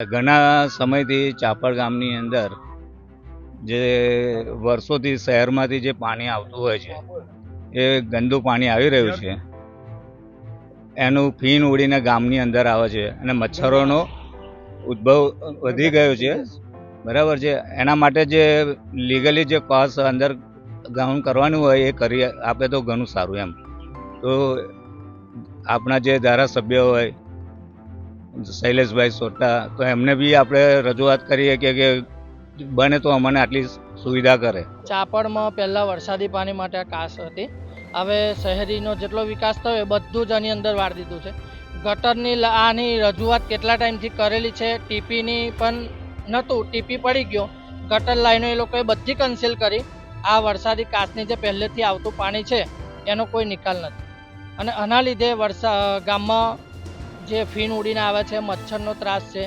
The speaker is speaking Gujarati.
ઘણા સમયથી ચાપડ ગામની અંદર જે વર્ષોથી શહેરમાંથી જે પાણી આવતું હોય છે એ ગંદુ પાણી આવી રહ્યું છે. એનું ફીણ ઉડીને ગામની અંદર આવે છે અને મચ્છરોનો ઉદ્ભવ વધી ગયો છે. બરાબર છે. એના માટે જે લીગલી જે પાસ અંદર ગ્રાઉન્ડ કરવાનું હોય એ કરી આપે તો ઘણું સારું એમ. તો આપણા જે ધારાસભ્ય હોય શૈલેષભાઈ સોટા, તો એમને બી આપણે રજૂઆત કરીએ કે બને તો અમને આટલી સુવિધા કરે. ચાપડમાં પહેલાં વરસાદી પાણી માટે કાસ હતી. હવે શહેરીનો જેટલો વિકાસ થયો એ બધું જ આની અંદર વાળી દીધું છે. ગટરની આની રજૂઆત કેટલા ટાઈમથી કરેલી છે. ટીપીની પણ નહોતું, ટીપી પડી ગયો. ગટર લાઈનો એ લોકોએ બધી કેન્સલ કરી. આ વરસાદી કાસની જે પહેલેથી આવતું પાણી છે એનો કોઈ નિકાલ નથી અને આના લીધે ગામમાં જે ફીણ ઉડીને આવે છે, મચ્છરનો ત્રાસ છે,